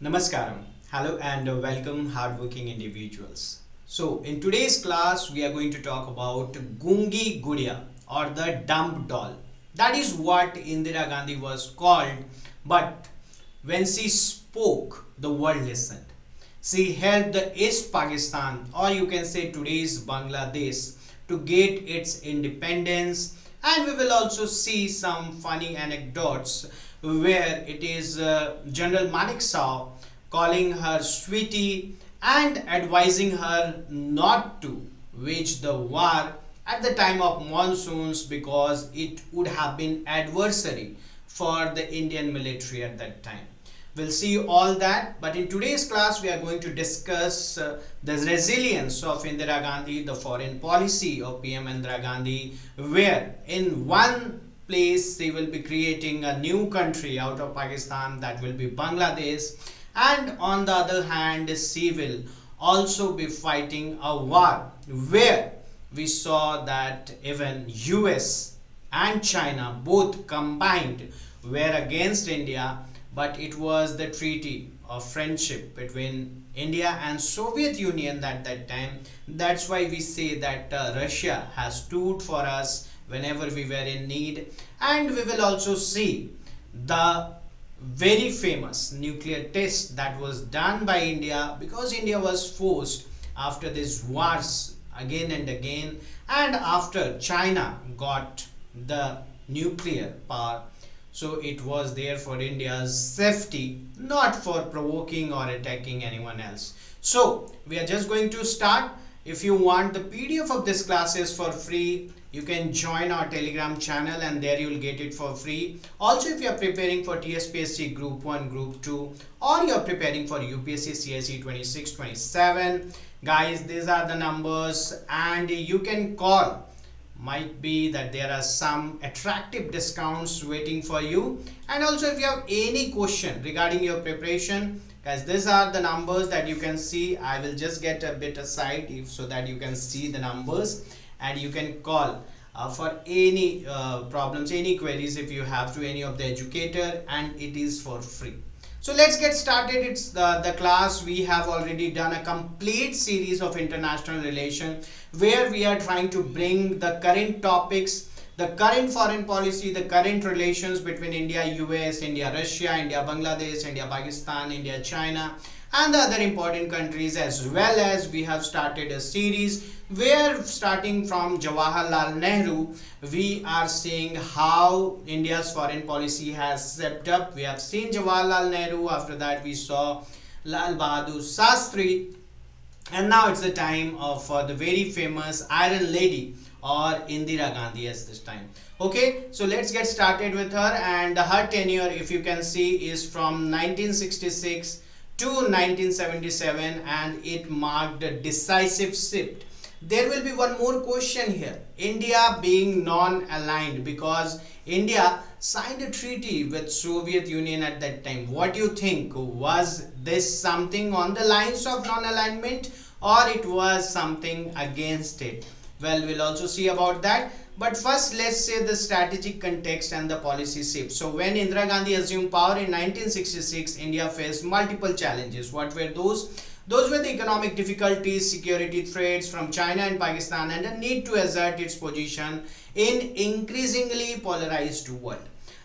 Namaskaram. Hello and welcome hardworking individuals. So in today's class we are going to talk about Gungi Gudiya or the dumb doll. That is what Indira Gandhi was called, but when she spoke the world listened. She helped the East Pakistan, or you can say today's Bangladesh, to get its independence, and we will also see some funny anecdotes where it is General Manik Shah calling her sweetie and advising her not to wage the war at the time of monsoons because it would have been adversary for the Indian military at that time. We'll see all that, but in today's class we are going to discuss the resilience of Indira Gandhi, the foreign policy of PM Indira Gandhi, where in one place they will be creating a new country out of Pakistan, that will be Bangladesh, and on the other hand she will also be fighting a war where we saw that even US and China both combined were against India, but it was the treaty of friendship between India and Soviet Union at that time. That's why we say that Russia has stood for us whenever we were in need. And we will also see the very famous nuclear test that was done by India, because India was forced after these wars again and again, and after China got the nuclear power. So it was there for India's safety, not for provoking or attacking anyone else. So we are just going to start. If you want the PDF of this classes for free, you can join our Telegram channel and there you will get it for free. Also, if you are preparing for TGPSC Group 1, Group 2, or you are preparing for UPSC CSE 26-27, guys, these are the numbers and you can call. Might be that there are some attractive discounts waiting for you. And also if you have any question regarding your preparation, guys, these are the numbers that you can see. I will just get a bit aside so that you can see the numbers, and you can call for any problems, any queries if you have to any of the educator, and it is for free. So let's get started. It's the class. We have already done a complete series of international relations where we are trying to bring the current topics, the current foreign policy, the current relations between India, US, India, Russia, India, Bangladesh, India, Pakistan, India, China, and the other important countries, as well as we have started a series where starting from Jawaharlal Nehru, we are seeing how India's foreign policy has stepped up. We have seen Jawaharlal Nehru, after that we saw Lal Bahadur Shastri, and now it's the time of the very famous Iron Lady or Indira Gandhi as this time. Okay, so let's get started with her. And her tenure, if you can see, is from 1966 to 1977, and it marked a decisive shift. There will be one more question here. India being non-aligned, because India signed a treaty with Soviet Union at that time. What do you think? Was this something on the lines of non-alignment, or it was something against it? Well, we'll also see about that. But first, let's say the strategic context and the policy shift. So when Indira Gandhi assumed power in 1966, India faced multiple challenges. What were those? Those were the economic difficulties, security threats from China and Pakistan, and a need to assert its position in increasingly polarized world.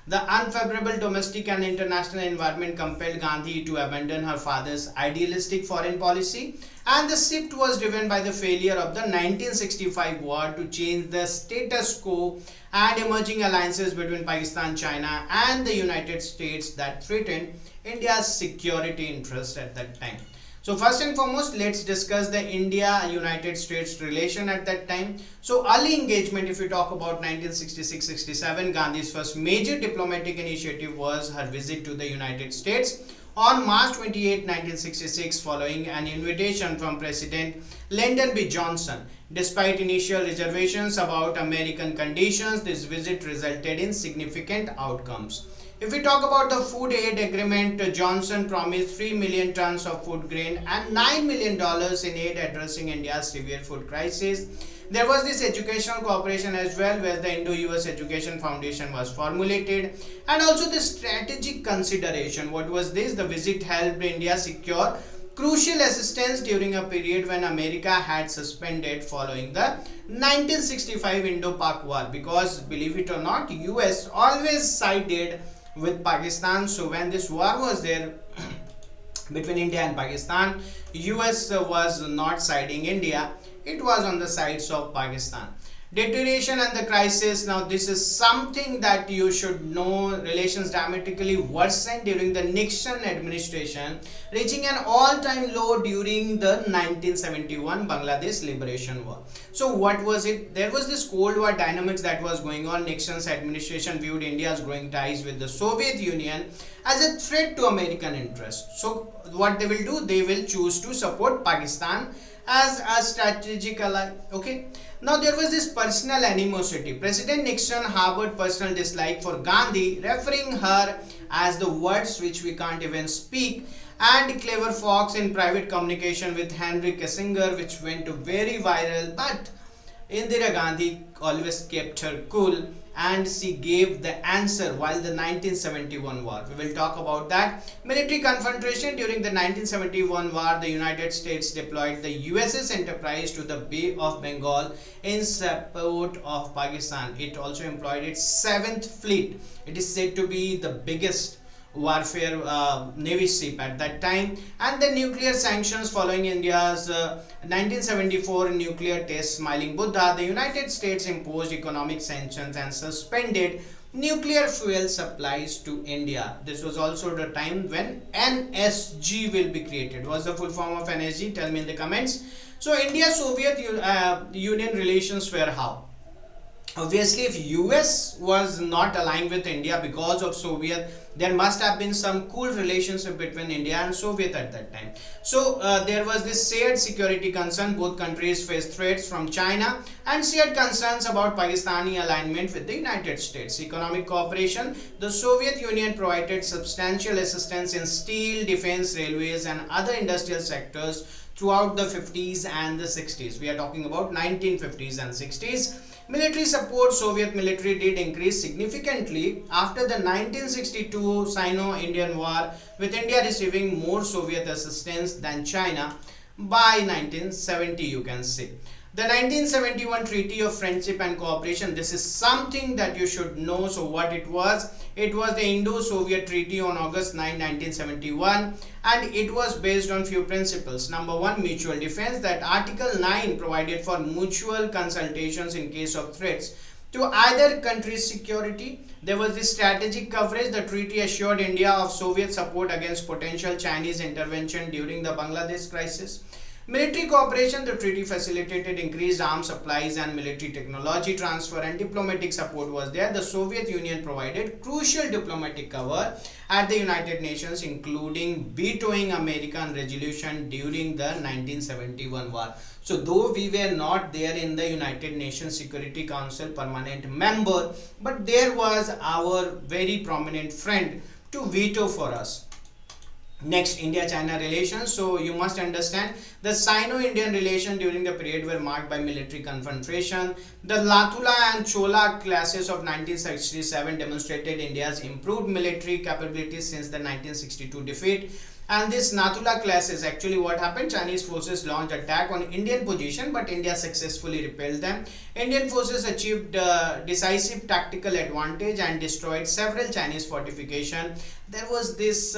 The unfavorable domestic and international environment compelled Gandhi to abandon her father's idealistic foreign policy, and the shift was driven by the failure of the 1965 war to change the status quo and emerging alliances between Pakistan, China, and the United States that threatened India's security interests at that time. So first and foremost, let's discuss the India-United States relation at that time. So early engagement, if we talk about 1966-67, Gandhi's first major diplomatic initiative was her visit to the United States on March 28, 1966, following an invitation from President Lyndon B. Johnson. Despite initial reservations about American conditions, this visit resulted in significant outcomes. If we talk about the food aid agreement, Johnson promised 3 million tons of food grain and $9 million in aid addressing India's severe food crisis. There was this educational cooperation as well, where the Indo-US Education Foundation was formulated, and also the strategic consideration. What was this? The visit helped India secure crucial assistance during a period when America had suspended following the 1965 Indo-Pak War, because believe it or not, US always sided with Pakistan. So when this war was there between India and Pakistan, US was not siding India, it was on the sides of Pakistan. Deterioration and the crisis. Now this is something that you should know. Relations dramatically worsened during the Nixon administration, reaching an all-time low during the 1971 Bangladesh Liberation War. So what was it? There was this Cold War dynamics that was going on. Nixon's administration viewed India's growing ties with the Soviet Union as a threat to American interests. So what they will do? They will choose to support Pakistan as a strategic ally. Okay. Now there was this personal animosity. President Nixon harbored personal dislike for Gandhi, referring her as the words which we can't even speak, and clever fox in private communication with Henry Kissinger, which went very viral. But Indira Gandhi always kept her cool, and she gave the answer while the 1971 war. We will talk about that. Military confrontation. During the 1971 war, the United States deployed the USS Enterprise to the Bay of Bengal in support of Pakistan. It also employed its 7th Fleet. It is said to be the biggest warfare navy ship at that time. And the nuclear sanctions following India's 1974 nuclear test Smiling Buddha, the United States imposed economic sanctions and suspended nuclear fuel supplies to India. This was also the time when NSG will be created. What's the full form of NSG? Tell me in the comments. So India-Soviet Union relations were how? Obviously, if US was not aligned with India because of Soviet, there must have been some cool relationship between India and Soviet at that time. So there was this shared security concern. Both countries faced threats from China and shared concerns about Pakistani alignment with the United States. Economic cooperation. The Soviet Union provided substantial assistance in steel, defense, railways and other industrial sectors throughout the 50s and the 60s. We are talking about 1950s and 60s. Military support. Soviet military did increase significantly after the 1962 Sino-Indian War, with India receiving more Soviet assistance than China by 1970, you can say. The 1971 Treaty of Friendship and Cooperation. This is something that you should know. So what it was? It was the Indo-Soviet Treaty on August 9, 1971, and it was based on few principles. Number one, mutual defense. That Article 9 provided for mutual consultations in case of threats to either country's security. There was this strategic coverage. The treaty assured India of Soviet support against potential Chinese intervention during the Bangladesh crisis. Military cooperation. The treaty facilitated increased arms supplies and military technology transfer, and diplomatic support was there. The Soviet Union provided crucial diplomatic cover at the United Nations, including vetoing American resolution during the 1971 war. So though we were not there in the United Nations Security Council permanent member, but there was our very prominent friend to veto for us. Next, India-China relations. So you must understand the Sino-Indian relations during the period were marked by military confrontation. The Latula and Chola clashes of 1967 demonstrated India's improved military capabilities since the 1962 defeat. And this Nathula clashes, actually what happened? Chinese forces launched attack on Indian position, but India successfully repelled them. Indian forces achieved decisive tactical advantage and destroyed several Chinese fortifications. There was this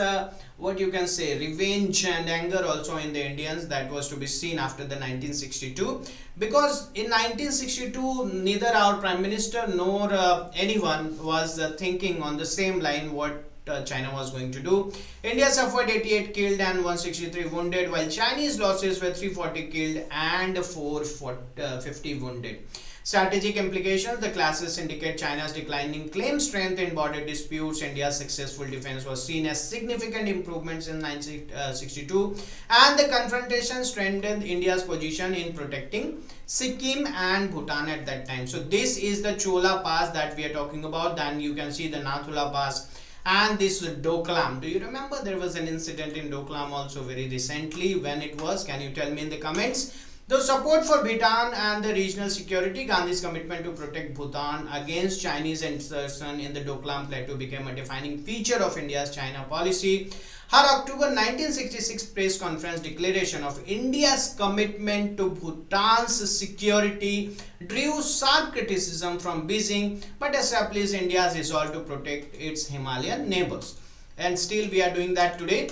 what you can say, revenge and anger also in the Indians that was to be seen after the 1962, because in 1962 neither our Prime Minister nor anyone was thinking on the same line what China was going to do. India suffered 88 killed and 163 wounded, while Chinese losses were 340 killed and 450 wounded. Strategic implications. The clashes indicate China's declining claim strength in border disputes. India's successful defense was seen as significant improvements in 1962, and the confrontation strengthened India's position in protecting Sikkim and Bhutan at that time. So this is the Chola Pass that we are talking about. Then you can see the Nathula Pass and this Doklam. Do you remember there was an incident in Doklam also very recently? When it was? Can you tell me in the comments? The support for Bhutan and the regional security, Gandhi's commitment to protect Bhutan against Chinese insertion in the Doklam Plateau became a defining feature of India's China policy. Her October 1966 press conference declaration of India's commitment to Bhutan's security drew sharp criticism from Beijing but established India's resolve to protect its Himalayan neighbors. And still we are doing that today.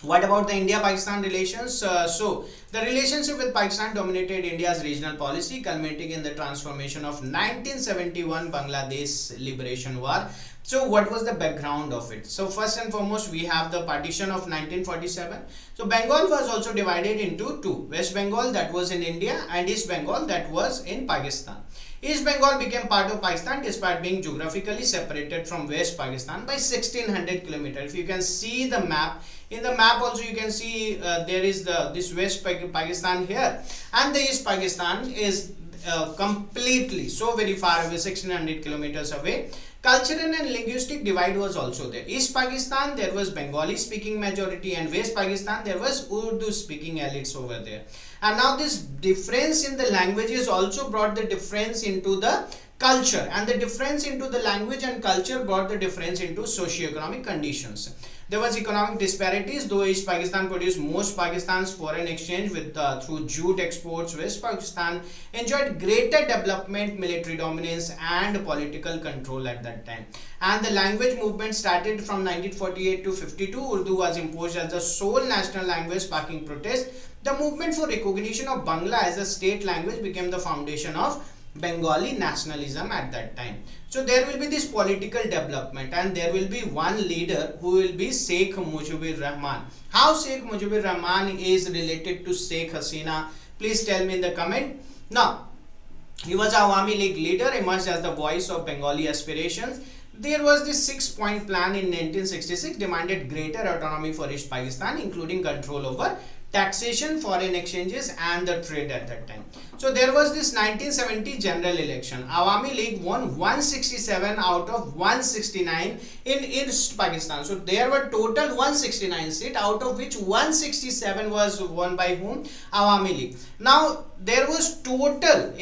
What about the India-Pakistan relations? So, the relationship with Pakistan dominated India's regional policy, culminating in the transformation of 1971 Bangladesh Liberation War. So, what was the background of it? So, first and foremost, we have the partition of 1947. So, Bengal was also divided into two. West Bengal, that was in India, and East Bengal, that was in Pakistan. East Bengal became part of Pakistan despite being geographically separated from West Pakistan by 1600 kilometers. If you can see the map, in the map also you can see there is this West Pakistan here, and the East Pakistan is completely so very far away, 1600 kilometers away. Cultural and linguistic divide was also there. East Pakistan, there was Bengali speaking majority, and West Pakistan, there was Urdu speaking elites over there. And now this difference in the languages also brought the difference into the culture, and the difference into the language and culture brought the difference into socio-economic conditions. There was economic disparities, though East Pakistan produced most Pakistan's foreign exchange with through jute exports. West Pakistan enjoyed greater development, military dominance and political control at that time. And the language movement started from 1948 to 52. Urdu was imposed as the sole national language, sparking protest. The movement for recognition of Bangla as a state language became the foundation of Bengali nationalism at that time. So there will be this political development, and there will be one leader who will be Sheikh Mujibur Rahman. How Sheikh Mujibur Rahman is related to Sheikh Hasina? Please tell me in the comment. Now, he was a Awami League leader, emerged as the voice of Bengali aspirations. There was this 6-point plan in 1966 demanded greater autonomy for East Pakistan, including control over taxation, foreign exchanges and the trade at that time. So there was this 1970 general election. Awami League won 167 out of 169 in East Pakistan. So there were total 169 seats, out of which 167 was won by whom? Awami League. Now there was total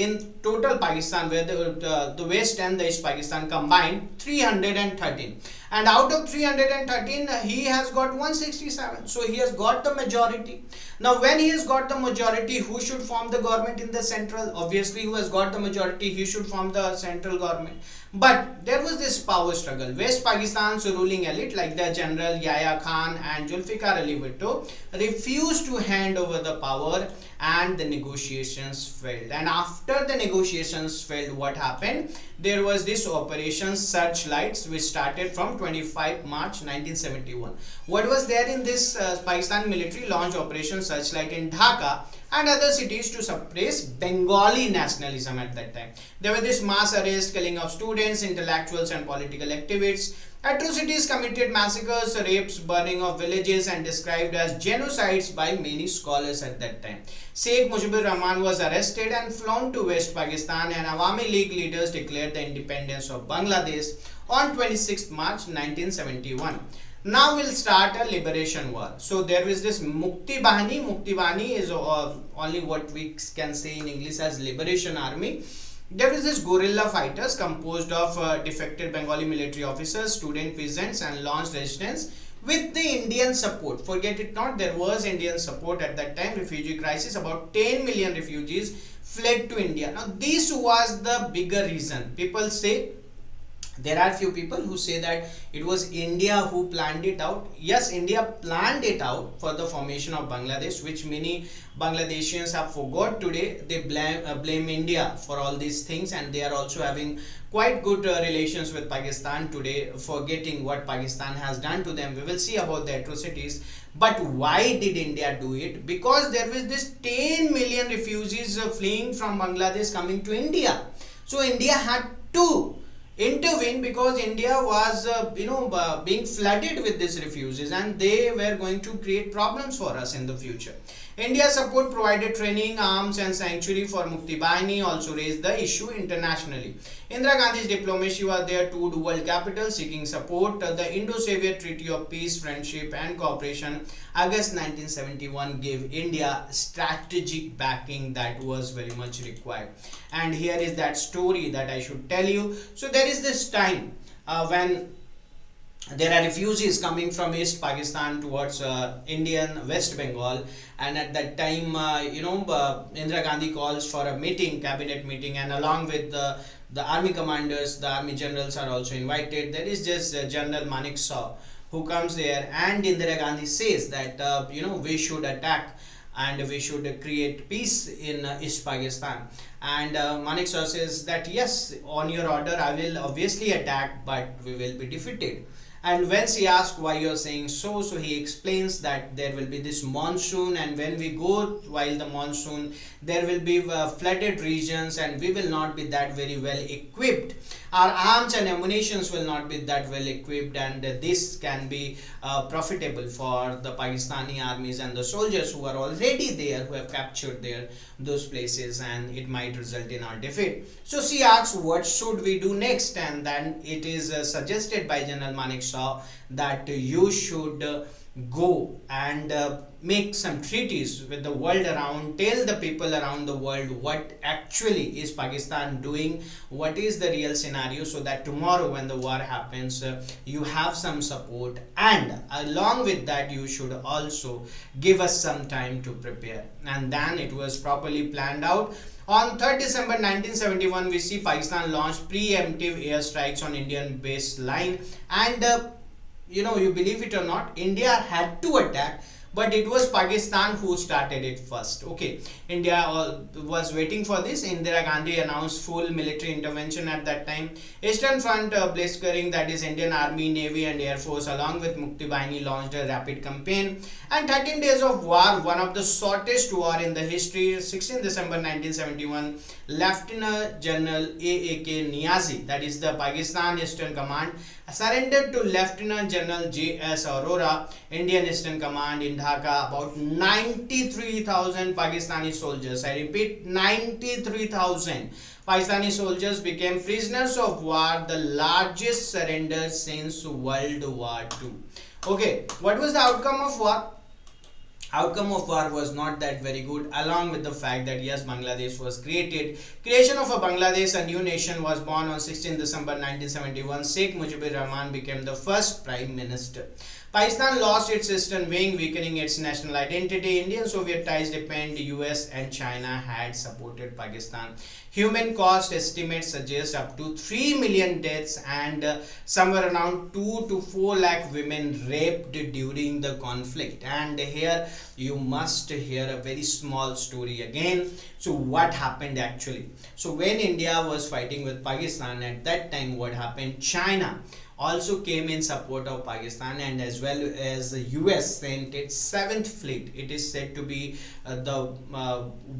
Pakistan, where the West and the East Pakistan combined 313, and out of 313 he has got 167. So he has got the majority. Now when he has got the majority, who should form the government in the central? Obviously, who has got the majority, he should form the central government. But there was this power struggle. West Pakistan's ruling elite like the General Yahya Khan and Zulfikar Ali Bhutto refused to hand over the power, and the negotiations failed. And after the negotiations failed, what happened? There was this Operation Searchlights, which started from 25 March 1971. What was there in this? Pakistan military launched Operation Searchlight in Dhaka and other cities to suppress Bengali nationalism at that time. There were this mass arrest, killing of students, intellectuals and political activists, atrocities committed, massacres, rapes, burning of villages and described as genocides by many scholars at that time. Sheikh Mujibur Rahman was arrested and flown to West Pakistan, and Awami League leaders declared the independence of Bangladesh on 26 March 1971. Now we'll start a liberation war. So there is this Mukti Bahani. Mukti Bahani is only what we can say in English as liberation army. There is this guerrilla fighters composed of defected Bengali military officers, student peasants, and launched resistance with the Indian support. Forget it not, there was Indian support at that time. Refugee crisis, about 10 million refugees fled to India. Now this was the bigger reason. People say, there are few people who say that it was India who planned it out. Yes, India planned it out for the formation of Bangladesh, which many Bangladeshians have forgot today. They blame India for all these things, and they are also having quite good relations with Pakistan today, forgetting what Pakistan has done to them. We will see about the atrocities. But why did India do it? Because there was this 10 million refugees fleeing from Bangladesh coming to India. So India had to intervene, because India was being flooded with these refugees, and they were going to create problems for us in the future. India support provided training, arms and sanctuary for Mukti Bahini, also raised the issue internationally. Indira Gandhi's diplomacy was there to the world capital seeking support. The Indo-Soviet Treaty of Peace, Friendship and Cooperation, August 1971, gave India strategic backing that was very much required. And here is that story that I should tell you. So there is this time when there are refugees coming from East Pakistan towards Indian West Bengal, and at that time, Indira Gandhi calls for a meeting, cabinet meeting, and along with the army commanders, the army generals are also invited. There is just General Manik Shaw who comes there, and Indira Gandhi says that we should attack and we should create peace in East Pakistan. And Manik Shaw says that yes, on your order, I will obviously attack, but we will be defeated. And when she asked why you're saying so, he explains that there will be this monsoon, and when we go while the monsoon, there will be flooded regions, and we will not be that very well equipped. Our arms and ammunitions will not be that well equipped, and this can be profitable for the Pakistani armies and the soldiers who are already there, who have captured those places, and it might result in our defeat. So she asks, what should we do next? And then it is suggested by General Manik Shaw that you should go and make some treaties with the world around, tell the people around the world what actually is Pakistan doing, what is the real scenario, so that tomorrow when the war happens, you have some support, and along with that you should also give us some time to prepare. And then it was properly planned out. On 3rd December 1971, we see Pakistan launched preemptive airstrikes on Indian baseline, and you believe it or not, India had to attack, but it was Pakistan who started it first. Okay, India was waiting for this. Indira Gandhi announced full military intervention at that time. Eastern Front Blitzkrieg, that is Indian Army, Navy and Air Force along with Mukti Bahini launched a rapid campaign, and 13 days of war, one of the shortest war in the history. 16 December 1971, Lieutenant General A.A.K. Niazi, that is the Pakistan Eastern Command, surrendered to Lieutenant General J.S. Arora, Indian Eastern Command in Dhaka. About 93,000 Pakistani soldiers, I repeat, 93,000 Pakistani soldiers became prisoners of war, the largest surrender since World War II. Okay, what was the outcome of war? Outcome of war was not that very good, along with the fact that yes, Bangladesh was created. Creation of a Bangladesh, a new nation, was born on 16 December 1971. Sheikh Mujibur Rahman became the first prime minister. Pakistan lost its eastern wing, weakening its national identity. Indian-Soviet ties depend. US and China had supported Pakistan. Human cost estimates suggest up to 3 million deaths, and somewhere around 2 to 4 lakh women raped during the conflict. And here you must hear a very small story again. So what happened actually? So when India was fighting with Pakistan, at that time what happened? China also came in support of Pakistan, and as well as the US sent its 7th fleet. It is said to be the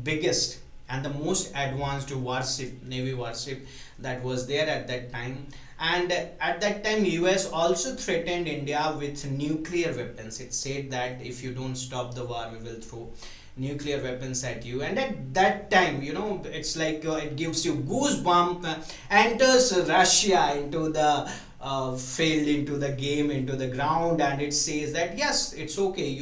biggest and the most advanced warship, navy warship that was there at that time. And at that time US also threatened India with nuclear weapons. It said that if you don't stop the war, we will throw nuclear weapons at you. And at that time, it's like it gives you goosebump. Enters Russia into the failed into the game, into the ground, and it says that yes, it's okay,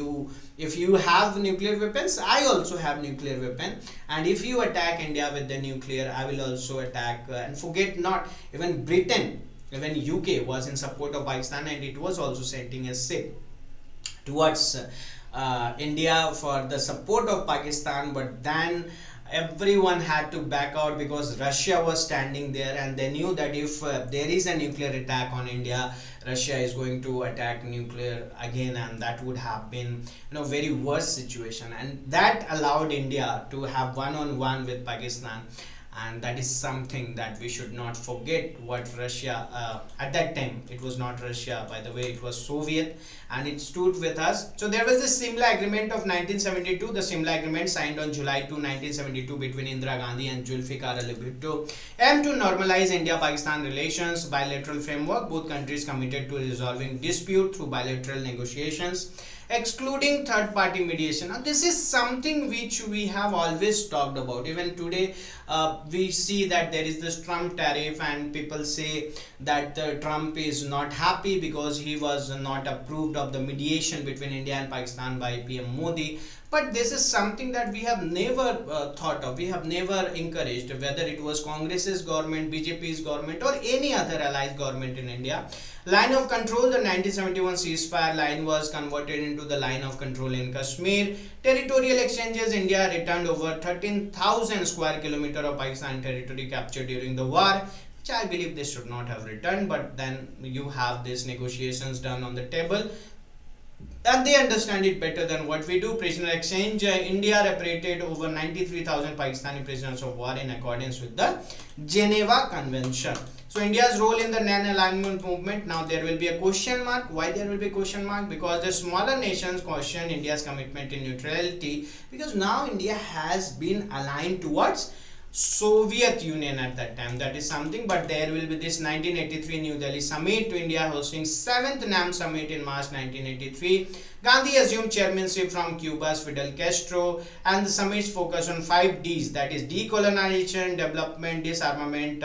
if you have nuclear weapons, I also have nuclear weapon, and if you attack India with the nuclear, I will also attack. And forget not, even Britain, even UK was in support of Pakistan, and it was also sending a ship towards India for the support of Pakistan. But then everyone had to back out because Russia was standing there, and they knew that if there is a nuclear attack on India, Russia is going to attack nuclear again, and that would have been very worse situation. And that allowed India to have one-on-one with Pakistan. and that is something that we should not forget. What Russia, at that time it was not Russia, by the way, it was Soviet, and it stood with us. So there was this Simla agreement of 1972. The Simla agreement signed on July 2, 1972 between Indira Gandhi and Zulfikar Ali Bhutto aimed to normalize India-Pakistan relations. Bilateral framework, both countries committed to resolving dispute through bilateral negotiations, excluding third party mediation. Now this is something which we have always talked about. Even today we see that there is this Trump tariff, and people say that Trump is not happy because he was not approved of the mediation between India and Pakistan by PM Modi. But this is something that we have never thought of, we have never encouraged, whether it was Congress's government, BJP's government, or any other allied government in India. Line of control, the 1971 ceasefire line was converted into the line of control in Kashmir. Territorial exchanges, India returned over 13,000 square kilometer of Pakistan territory captured during the war, which I believe they should not have returned, but then you have these negotiations done on the table, and they understand it better than what we do. Prisoner exchange, India repatriated over 93,000 Pakistani prisoners of war in accordance with the Geneva Convention. So India's role in the non-alignment movement, now there will be a question mark. Why there will be a question mark? Because the smaller nations question India's commitment in neutrality, because now India has been aligned towards Soviet Union at that time. That is something. But there will be this 1983 New Delhi summit, to India hosting 7th NAM summit in March 1983. Gandhi assumed chairmanship from Cuba's Fidel Castro, and the summits focus on 5 Ds, that is decolonization, development, disarmament,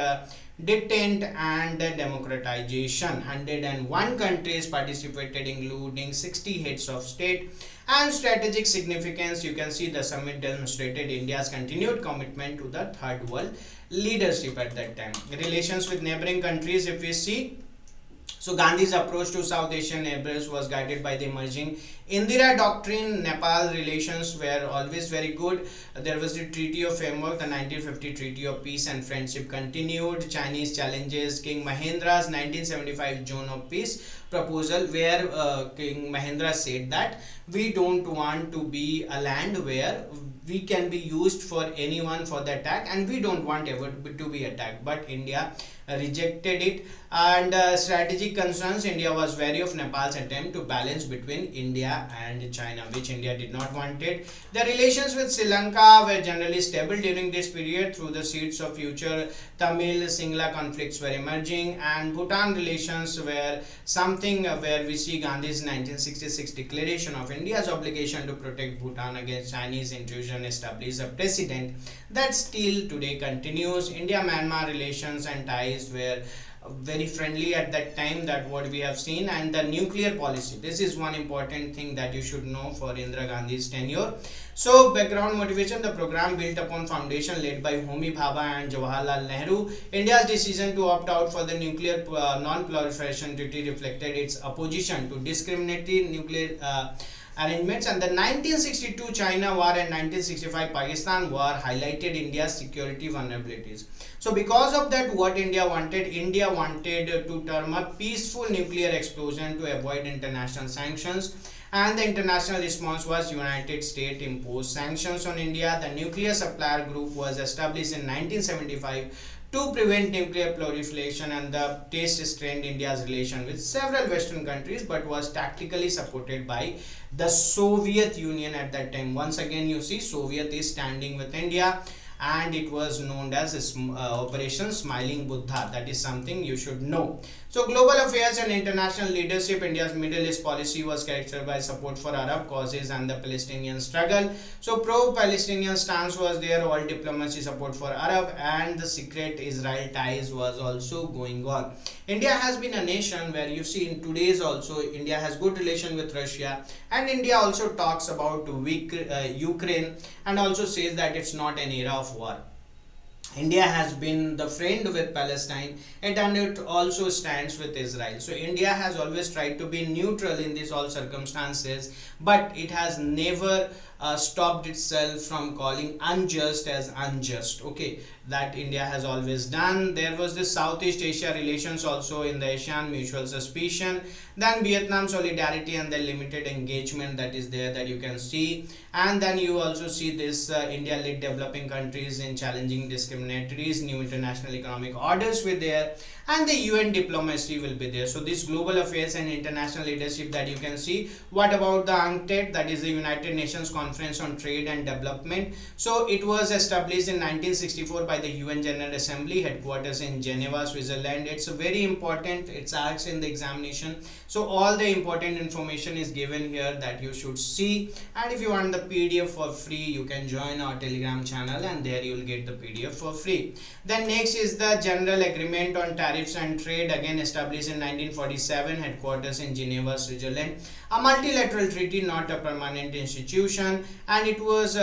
detent, and democratization. 101 countries participated, including 60 heads of state. And strategic significance, you can see the summit demonstrated India's continued commitment to the third world leadership at that time. Relations with neighboring countries, if we see, so Gandhi's approach to South Asian neighbors was guided by the emerging Indira doctrine. Nepal relations were always very good. There was the Treaty of Framework, the 1950 Treaty of Peace and Friendship continued. Chinese challenges, King Mahendra's 1975 Zone of Peace proposal, where King Mahendra said that we don't want to be a land where we can be used for anyone for the attack, and we don't want ever to be attacked. But India rejected it. And strategic concerns, India was wary of Nepal's attempt to balance between India and China, which India did not want it. The relations with Sri Lanka were generally stable during this period. Through the seeds of future Tamil Singla conflicts were emerging. And Bhutan relations were something where we see Gandhi's 1966 declaration of India's obligation to protect Bhutan against Chinese intrusion established a precedent that still today continues. India-Myanmar relations and ties were very friendly at that time, that what we have seen. And the nuclear policy, this is one important thing that you should know for Indira Gandhi's tenure. So background motivation, the program built upon foundation laid by Homi Bhabha and Jawaharlal Nehru. India's decision to opt out for the nuclear non-proliferation treaty reflected its opposition to discriminatory nuclear arrangements. And the 1962 China war and 1965 Pakistan war highlighted India's security vulnerabilities. So because of that, what India wanted to term a peaceful nuclear explosion to avoid international sanctions. And the international response was United States imposed sanctions on India. The nuclear supplier group was established in 1975 to prevent nuclear proliferation, and the test strained India's relation with several Western countries, but was tactically supported by the Soviet Union at that time. Once again, you see Soviet is standing with India, and it was known as Operation Smiling Buddha. That is something you should know. So global affairs and international leadership, India's Middle East policy was characterized by support for Arab causes and the Palestinian struggle. So pro-Palestinian stance was there, all diplomacy support for Arab, and the secret Israel ties was also going on. India has been a nation where you see in today's also India has good relation with Russia, and India also talks about weak Ukraine, and also says that it's not an era of war. India has been the friend with Palestine, and it also stands with Israel. So India has always tried to be neutral in these all circumstances, but it has never stopped itself from calling unjust as unjust. Okay, that India has always done. There was this Southeast Asia relations also in the ASEAN, mutual suspicion, then Vietnam solidarity and the limited engagement that is there that you can see. And then you also see this India led developing countries in challenging discriminatories, new international economic orders were there, and the UN diplomacy will be there. So this global affairs and international leadership that you can see. What about the UNCTAD, that is the United Nations Conference on Trade and Development? So it was established in 1964 by the UN General Assembly, headquarters in Geneva, Switzerland. It's very important, it's asked in the examination. So all the important information is given here that you should see, and if you want the PDF for free, you can join our Telegram channel and there you will get the PDF for free. Then next is the General Agreement on Tariffs and Trade, again established in 1947, headquarters in Geneva, Switzerland. A multilateral treaty, not a permanent institution, and it was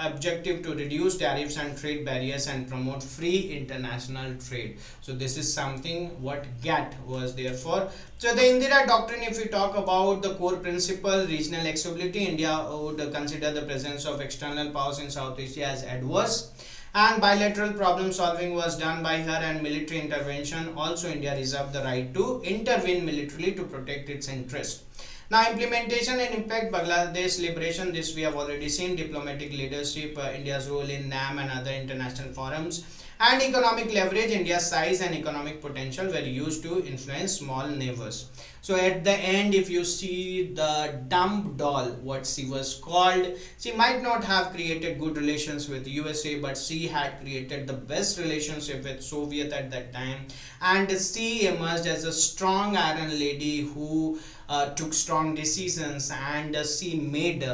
objective to reduce tariffs and trade barriers and promote free international trade. So this is something what GATT was there for. So the Indira doctrine, if we talk about the core principle, regional accessibility, India would consider the presence of external powers in South Asia as adverse, and bilateral problem solving was done by her, and military intervention also India reserved the right to intervene militarily to protect its interest. Now implementation and impact, Bangladesh liberation, this we have already seen. Diplomatic leadership, India's role in NAM and other international forums, and economic leverage, India's size and economic potential were used to influence small neighbors. So at the end, if you see the dumb doll, what she was called, she might not have created good relations with USA, but she had created the best relationship with Soviet at that time, and she emerged as a strong iron lady who took strong decisions, and she made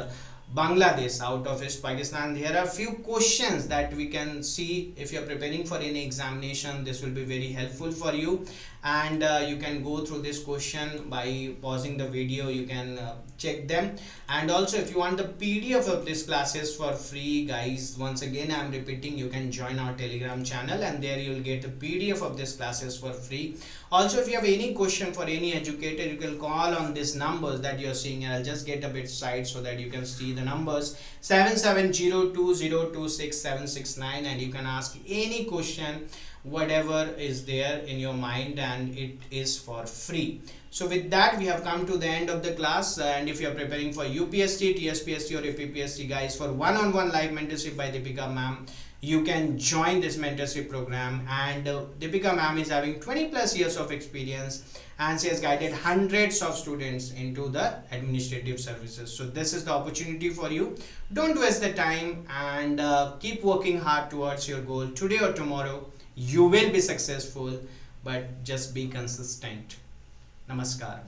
Bangladesh out of East Pakistan. There are few questions that we can see. If you are preparing for any examination, this will be very helpful for you, and you can go through this question by pausing the video. You can check them, and also if you want the PDF of these classes for free, guys, once again I am repeating, you can join our Telegram channel and there you will get a PDF of these classes for free. Also, if you have any question for any educator, you can call on these numbers that you are seeing, and I'll just get a bit side so that you can see the numbers 7702026769, and you can ask any question whatever is there in your mind, and it is for free. So with that, we have come to the end of the class, and if you are preparing for UPSC, TSPSC or APPSC, guys, for one-on-one live mentorship by Deepika ma'am, you can join this mentorship program. And Deepika ma'am is having 20 plus years of experience, and she has guided hundreds of students into the administrative services. So this is the opportunity for you. Don't waste the time, and keep working hard towards your goal. Today or tomorrow you will be successful, but just be consistent. Namaskar.